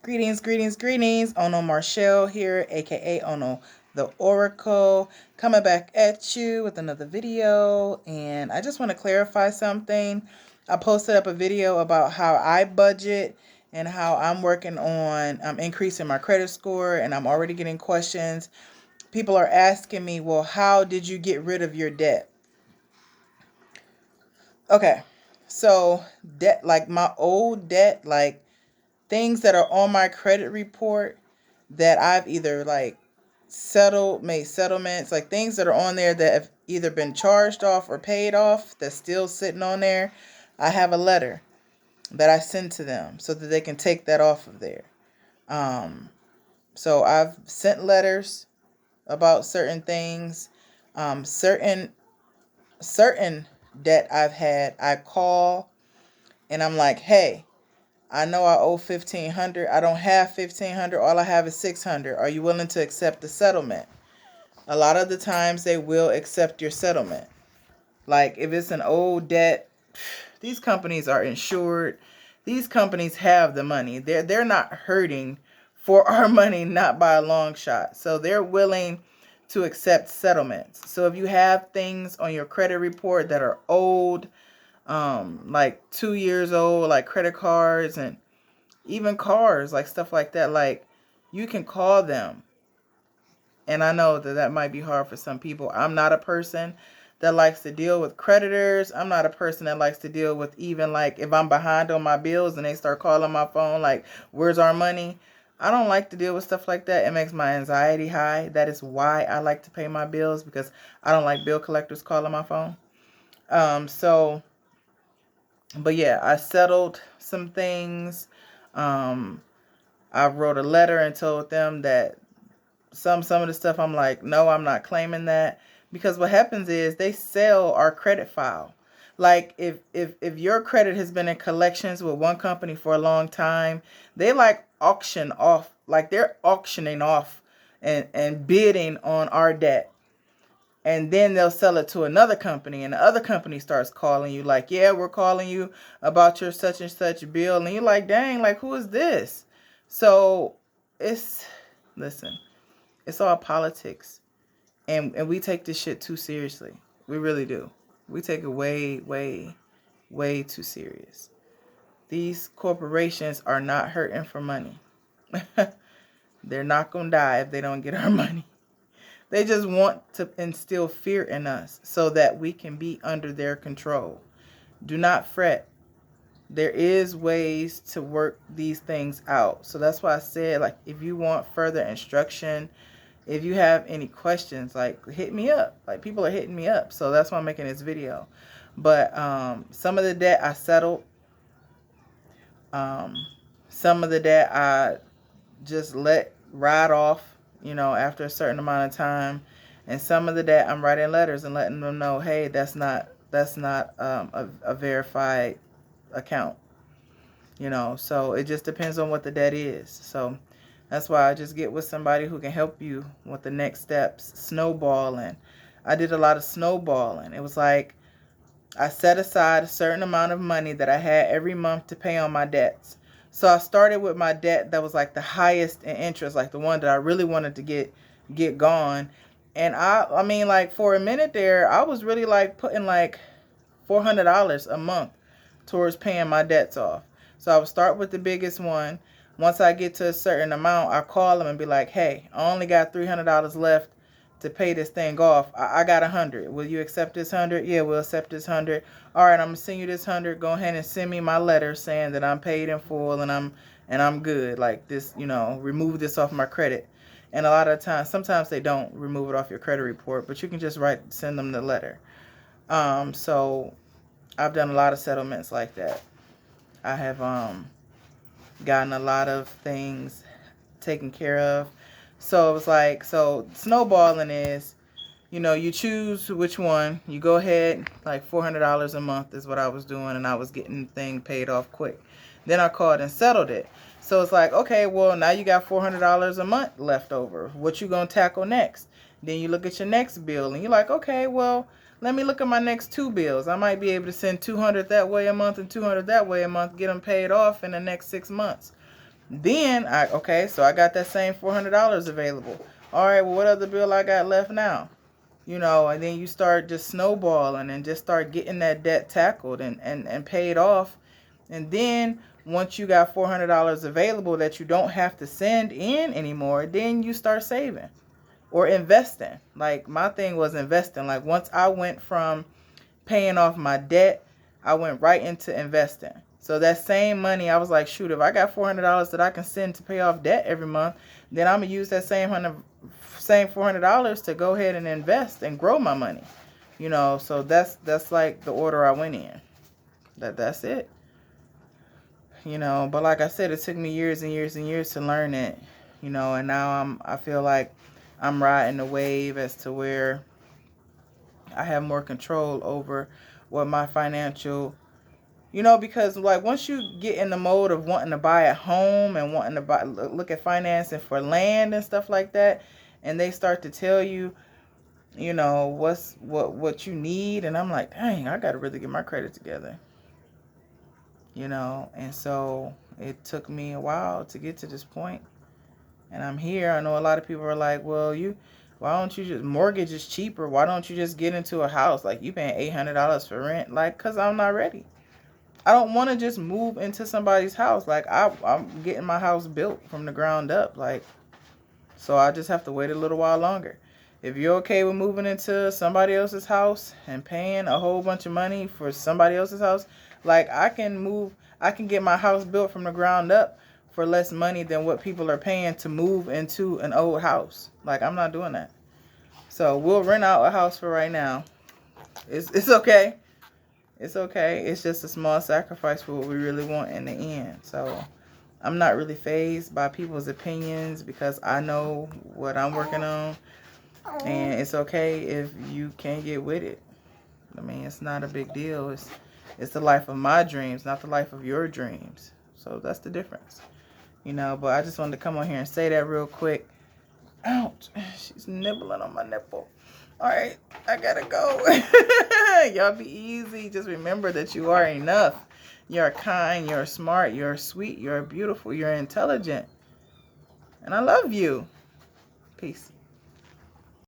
Greetings, greetings, greetings. Ono Marshall here, aka Ono the Oracle, coming back at you with another video. And I just want to clarify something. I posted up a video about how I budget and how I'm working on increasing my credit score, and I'm already getting questions. People are asking me, well, how did you get rid of your debt? Okay, so debt, like my old debt, like things that are on my credit report that I've either like made settlements, like things that are on there that have either been charged off or paid off that's still sitting on there. I have a letter that I send to them so that they can take that off of there. So I've sent letters about certain things, certain debt I've had. I call and I'm like, hey, I know I owe 1,500. I don't have 1,500. All I have is 600. Are you willing to accept the settlement? A lot of the times they will accept your settlement. Like if it's an old debt, these companies are insured. These companies have the money. They're not hurting for our money, not by a long shot. So they're willing to accept settlements. So if you have things on your credit report that are old, like 2 years old, like credit cards and even cars, like stuff like that, like you can call them. And I know that that might be hard for some people. I'm not a person that likes to deal with creditors. I'm not a person that likes to deal with even like if I'm behind on my bills and they start calling my phone like, where's our money? I don't like to deal with stuff like that. It makes my anxiety high. That is why I like to pay my bills, because I don't like bill collectors calling my phone. But yeah, I settled some things. I wrote a letter and told them that some of the stuff I'm like, no, I'm not claiming that, because what happens is they sell our credit file. Like if your credit has been in collections with one company for a long time, they like auction off, like they're auctioning off and bidding on our debt. And then they'll sell it to another company, and the other company starts calling you like, yeah, we're calling you about your such and such bill. And you're like, dang, like who is this? So listen, it's all politics. And we take this shit too seriously. We really do. We take it way, way, way too serious. These corporations are not hurting for money. They're not going to die if they don't get our money. They just want to instill fear in us so that we can be under their control. Do not fret. There is ways to work these things out. So that's why I said, like, if you want further instruction, if you have any questions, like, hit me up. Like, people are hitting me up. So that's why I'm making this video. But some of the debt I settled. Some of the debt I just let ride off, after a certain amount of time. And some of the debt I'm writing letters and letting them know, hey, that's not a verified account. So it just depends on what the debt is. So that's why I just get with somebody who can help you with the next steps. Snowballing. I did a lot of snowballing. It was like I set aside a certain amount of money that I had every month to pay on my debts. So I started with my debt that was like the highest in interest, like the one that I really wanted to get gone. And I mean, like for a minute there, I was really like putting like $400 a month towards paying my debts off. So I would start with the biggest one. Once I get to a certain amount, I call them and be like, hey, I only got $300 left to pay this thing off. I got 100. Will you accept this 100? Yeah, we'll accept this 100. All right, I'm gonna send you this 100. Go ahead and send me my letter saying that I'm paid in full and I'm good. Like this, remove this off my credit. And a lot of times, sometimes they don't remove it off your credit report, but you can just send them the letter. So I've done a lot of settlements like that. I have gotten a lot of things taken care of. So it was like, so snowballing is, you choose which one. You go ahead, like $400 a month is what I was doing, and I was getting the thing paid off quick. Then I called and settled it. So it's like, okay, well, now you got $400 a month left over. What you going to tackle next? Then you look at your next bill, and you're like, okay, well, let me look at my next two bills. I might be able to send $200 that way a month and $200 that way a month, get them paid off in the next 6 months. Then so I got that same $400 available. All right, well, what other bill I got left now? And then you start just snowballing and just start getting that debt tackled and paid off. And then once you got $400 available that you don't have to send in anymore, then you start saving or investing. Like my thing was investing. Like once I went from paying off my debt, I went right into investing. So that same money, I was like, shoot, if I got $400 that I can send to pay off debt every month, then I'm gonna use that same $400 to go ahead and invest and grow my money. So that's like the order I went in. That's it. But like I said, it took me years and years and years to learn it. And now I feel like I'm riding the wave as to where I have more control over what my financial, because like once you get in the mode of wanting to buy a home and wanting to look at financing for land and stuff like that, and they start to tell you, what you need, and I'm like, dang, I got to really get my credit together. And so it took me a while to get to this point, and I'm here. I know a lot of people are like, well, why don't you just, mortgage is cheaper. Why don't you just get into a house? Like you paying $800 for rent. Like, cause I'm not ready. I don't want to just move into somebody's house. Like I'm getting my house built from the ground up. Like, so I just have to wait a little while longer. If you're okay with moving into somebody else's house and paying a whole bunch of money for somebody else's house, like I can get my house built from the ground up for less money than what people are paying to move into an old house. Like I'm not doing that. So we'll rent out a house for right now. It's okay. It's okay. It's just a small sacrifice for what we really want in the end. So I'm not really fazed by people's opinions because I know what I'm working on. And it's okay if you can't get with it. I mean, it's not a big deal. It's the life of my dreams, not the life of your dreams. So that's the difference. But I just wanted to come on here and say that real quick. Ouch. She's nibbling on my nipple. All right, I gotta go. Y'all be easy. Just remember that you are enough. You're kind, you're smart, you're sweet, you're beautiful, you're intelligent. And I love you. Peace.